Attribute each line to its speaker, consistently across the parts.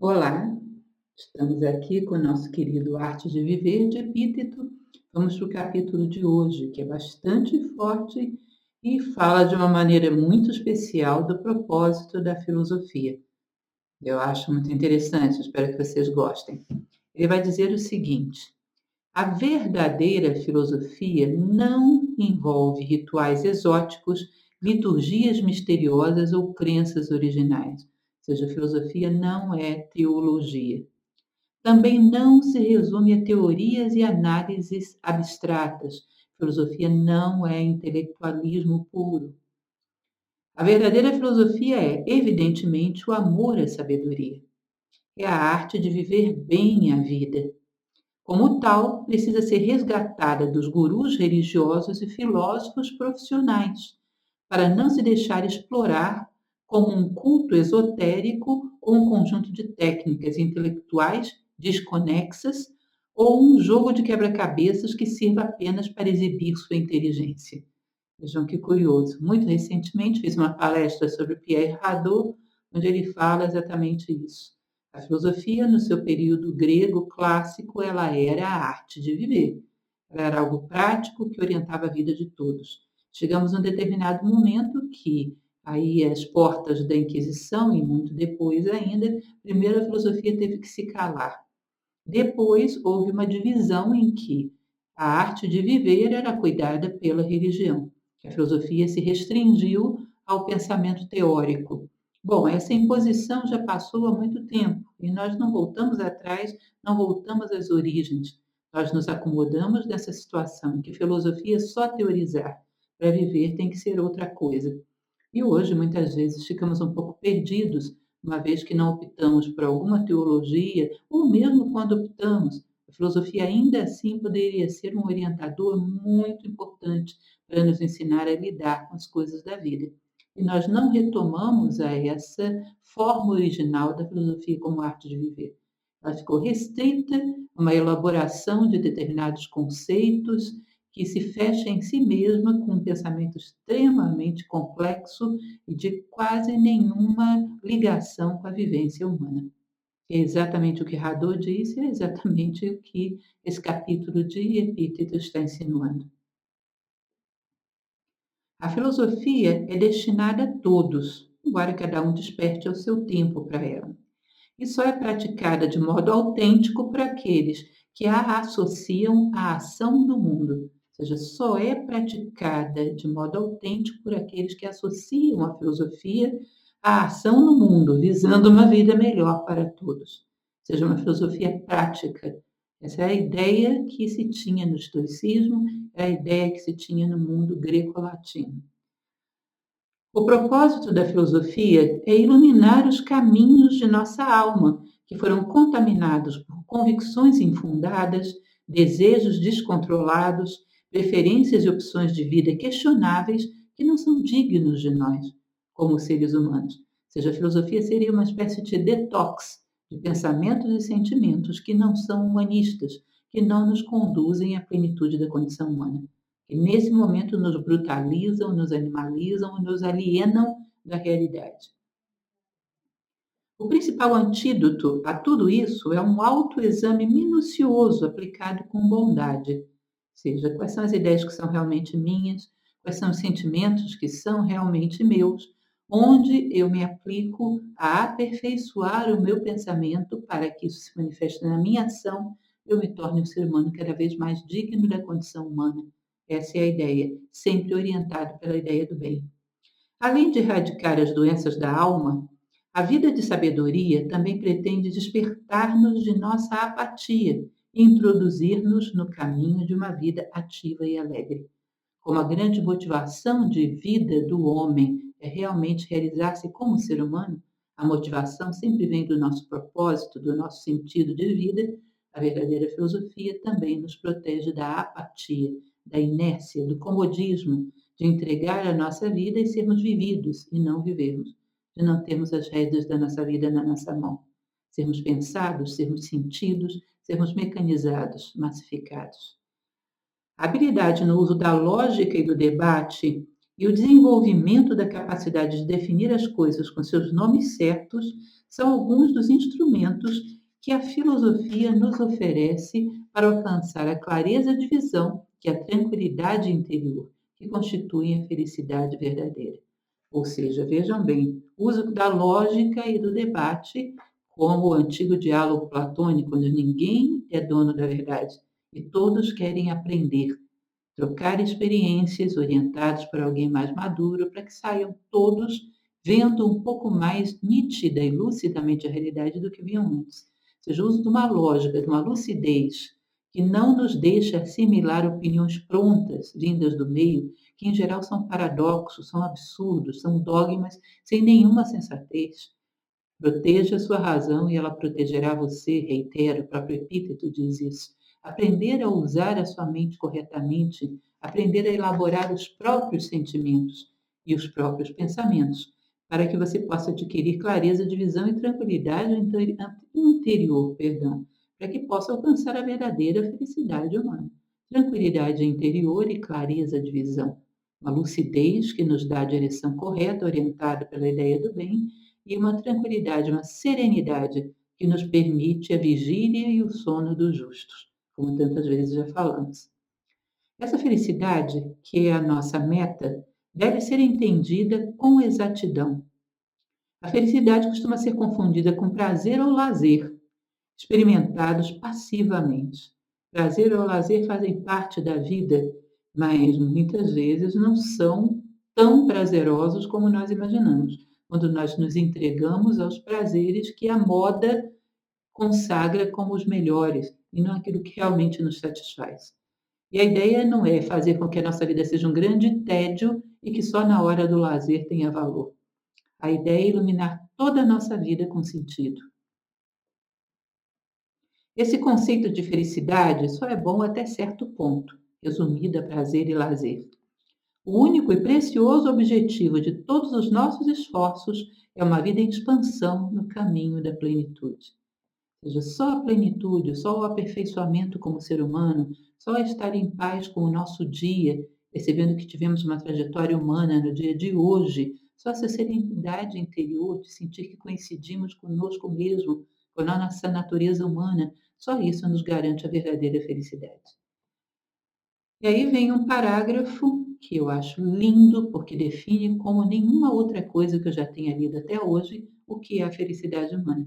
Speaker 1: Olá, estamos aqui com o nosso querido Arte de Viver de Epíteto. Vamos para o capítulo de hoje, que é bastante forte e fala de uma maneira muito especial do propósito da filosofia. Eu acho muito interessante, espero que vocês gostem. Ele vai dizer o seguinte: a verdadeira filosofia não envolve rituais exóticos, liturgias misteriosas ou crenças originais. Ou seja, a filosofia não é teologia. Também não se resume a teorias e análises abstratas. Filosofia não é intelectualismo puro. A verdadeira filosofia é, evidentemente, o amor à sabedoria. É a arte de viver bem a vida. Como tal, precisa ser resgatada dos gurus religiosos e filósofos profissionais, para não se deixar explorar como um culto esotérico ou um conjunto de técnicas intelectuais desconexas ou um jogo de quebra-cabeças que sirva apenas para exibir sua inteligência. Vejam que curioso. Muito recentemente fiz uma palestra sobre Pierre Hadot, onde ele fala exatamente isso. A filosofia, no seu período grego clássico, ela era a arte de viver. Ela era algo prático que orientava a vida de todos. Chegamos a um determinado momento que, aí às portas da Inquisição e muito depois ainda, primeiro a filosofia teve que se calar. Depois houve uma divisão em que a arte de viver era cuidada pela religião. A filosofia se restringiu ao pensamento teórico. Bom, essa imposição já passou há muito tempo e nós não voltamos atrás, não voltamos às origens. Nós nos acomodamos nessa situação em que filosofia é só teorizar. Para viver tem que ser outra coisa. E hoje, muitas vezes, ficamos um pouco perdidos, uma vez que não optamos por alguma teologia, ou mesmo quando optamos, a filosofia ainda assim poderia ser um orientador muito importante para nos ensinar a lidar com as coisas da vida. E nós não retomamos a essa forma original da filosofia como arte de viver. Ela ficou restrita a uma elaboração de determinados conceitos que se fecha em si mesma com um pensamento extremamente complexo e de quase nenhuma ligação com a vivência humana. É exatamente o que Hadot disse, é exatamente o que esse capítulo de Epíteto está insinuando. A filosofia é destinada a todos, embora cada um desperte o seu tempo para ela. E só é praticada de modo autêntico por aqueles que a associam à ação no mundo. Ou seja, só é praticada de modo autêntico por aqueles que associam a filosofia à ação no mundo, visando uma vida melhor para todos. Ou seja, uma filosofia prática. Essa é a ideia que se tinha no estoicismo, é a ideia que se tinha no mundo greco-latino. O propósito da filosofia é iluminar os caminhos de nossa alma, que foram contaminados por convicções infundadas, desejos descontrolados, preferências e opções de vida questionáveis que não são dignos de nós, como seres humanos. Ou seja, a filosofia seria uma espécie de detox de pensamentos e sentimentos que não são humanistas, que não nos conduzem à plenitude da condição humana que nesse momento nos brutalizam, nos animalizam e nos alienam da realidade. O principal antídoto a tudo isso é um autoexame minucioso aplicado com bondade. Ou seja, quais são as ideias que são realmente minhas, quais são os sentimentos que são realmente meus, onde eu me aplico a aperfeiçoar o meu pensamento para que isso se manifeste na minha ação, eu me torne um ser humano cada vez mais digno da condição humana. Essa é a ideia, sempre orientado pela ideia do bem. Além de erradicar as doenças da alma, a vida de sabedoria também pretende despertar-nos de nossa apatia e introduzir-nos no caminho de uma vida ativa e alegre. Como a grande motivação de vida do homem é realmente realizar-se como ser humano, a motivação sempre vem do nosso propósito, do nosso sentido de vida. A verdadeira filosofia também nos protege da apatia, da inércia, do comodismo, de entregar a nossa vida e sermos vividos e não vivermos, de não termos as rédeas da nossa vida na nossa mão, sermos pensados, sermos sentidos, sermos mecanizados, massificados. A habilidade no uso da lógica e do debate e o desenvolvimento da capacidade de definir as coisas com seus nomes certos são alguns dos instrumentos que a filosofia nos oferece para alcançar a clareza de visão, que é a tranquilidade interior, que constituem a felicidade verdadeira. Ou seja, vejam bem, o uso da lógica e do debate, como o antigo diálogo platônico, onde ninguém é dono da verdade e todos querem aprender, trocar experiências orientadas por alguém mais maduro, para que saiam todos vendo um pouco mais nítida e lucidamente a realidade do que viam antes. Ou seja, o uso de uma lógica, de uma lucidez, que não nos deixa assimilar opiniões prontas, vindas do meio, que em geral são paradoxos, são absurdos, são dogmas sem nenhuma sensatez. Proteja a sua razão e ela protegerá você, reitero, o próprio epíteto diz isso. Aprender a usar a sua mente corretamente, aprender a elaborar os próprios sentimentos e os próprios pensamentos, para que você possa adquirir clareza de visão e tranquilidade interior, para que possa alcançar a verdadeira felicidade humana. Tranquilidade interior e clareza de visão. Uma lucidez que nos dá a direção correta, orientada pela ideia do bem, e uma tranquilidade, uma serenidade que nos permite a vigília e o sono dos justos, como tantas vezes já falamos. Essa felicidade, que é a nossa meta, deve ser entendida com exatidão. A felicidade costuma ser confundida com prazer ou lazer, experimentados passivamente. Prazer ou lazer fazem parte da vida, mas muitas vezes não são tão prazerosos como nós imaginamos, quando nós nos entregamos aos prazeres que a moda consagra como os melhores e não aquilo que realmente nos satisfaz. E a ideia não é fazer com que a nossa vida seja um grande tédio e que só na hora do lazer tenha valor. A ideia é iluminar toda a nossa vida com sentido. Esse conceito de felicidade só é bom até certo ponto, resumido a prazer e lazer. O único e precioso objetivo de todos os nossos esforços é uma vida em expansão no caminho da plenitude. Ou seja, só a plenitude, só o aperfeiçoamento como ser humano, só estar em paz com o nosso dia, percebendo que tivemos uma trajetória humana no dia de hoje, só essa serenidade interior de sentir que coincidimos conosco mesmo, com a nossa natureza humana, só isso nos garante a verdadeira felicidade. E aí vem um parágrafo que eu acho lindo, porque define como nenhuma outra coisa que eu já tenha lido até hoje o que é a felicidade humana.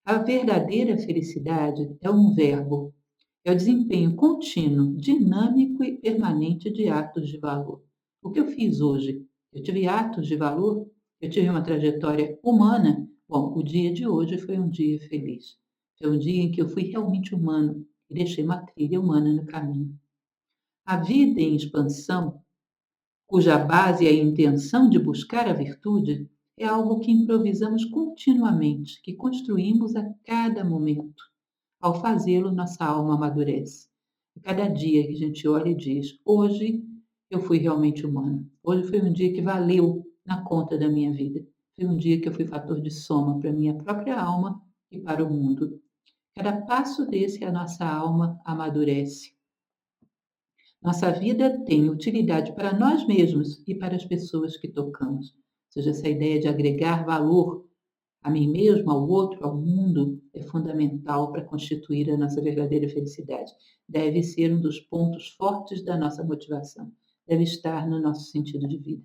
Speaker 1: A verdadeira felicidade é um verbo, é o desempenho contínuo, dinâmico e permanente de atos de valor. O que eu fiz hoje? Eu tive atos de valor? Eu tive uma trajetória humana? Bom, o dia de hoje foi um dia feliz. Foi um dia em que eu fui realmente humano e deixei uma trilha humana no caminho. A vida em expansão, cuja base é a intenção de buscar a virtude, é algo que improvisamos continuamente, que construímos a cada momento. Ao fazê-lo, nossa alma amadurece. E cada dia que a gente olha e diz: hoje eu fui realmente humano. Hoje foi um dia que valeu na conta da minha vida. Foi um dia que eu fui fator de soma para a minha própria alma e para o mundo. Cada passo desse, a nossa alma amadurece. Nossa vida tem utilidade para nós mesmos e para as pessoas que tocamos. Ou seja, essa ideia de agregar valor a mim mesmo, ao outro, ao mundo, é fundamental para constituir a nossa verdadeira felicidade. Deve ser um dos pontos fortes da nossa motivação. Deve estar no nosso sentido de vida.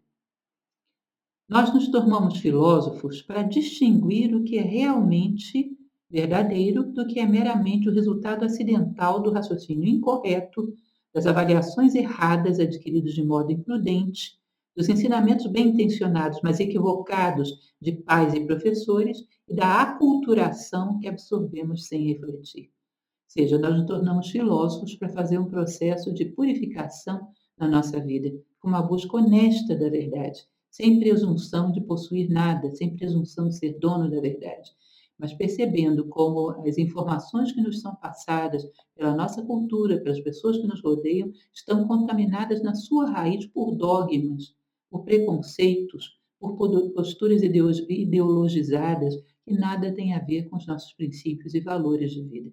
Speaker 1: Nós nos tornamos filósofos para distinguir o que é realmente verdadeiro do que é meramente o resultado acidental do raciocínio incorreto, das avaliações erradas adquiridas de modo imprudente, dos ensinamentos bem intencionados, mas equivocados de pais e professores e da aculturação que absorvemos sem refletir. Ou seja, nós nos tornamos filósofos para fazer um processo de purificação na nossa vida, com uma busca honesta da verdade, sem presunção de possuir nada, sem presunção de ser dono da verdade, mas percebendo como as informações que nos são passadas pela nossa cultura, pelas pessoas que nos rodeiam, estão contaminadas na sua raiz por dogmas, por preconceitos, por posturas ideologizadas que nada têm a ver com os nossos princípios e valores de vida.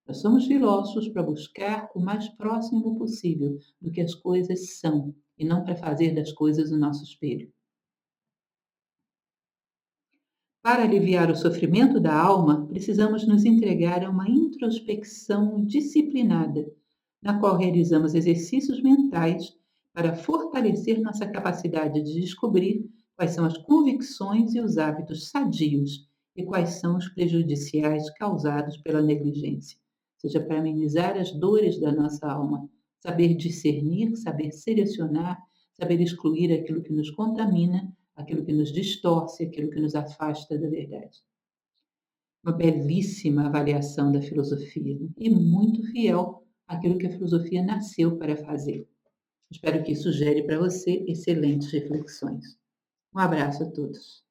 Speaker 1: Nós somos filósofos para buscar o mais próximo possível do que as coisas são e não para fazer das coisas o nosso espelho. Para aliviar o sofrimento da alma, precisamos nos entregar a uma introspecção disciplinada, na qual realizamos exercícios mentais para fortalecer nossa capacidade de descobrir quais são as convicções e os hábitos sadios e quais são os prejudiciais causados pela negligência, seja para amenizar as dores da nossa alma, saber discernir, saber selecionar, saber excluir aquilo que nos contamina, aquilo que nos distorce, aquilo que nos afasta da verdade. Uma belíssima avaliação da filosofia, né? E muito fiel àquilo que a filosofia nasceu para fazer. Espero que isso gere para você excelentes reflexões. Um abraço a todos.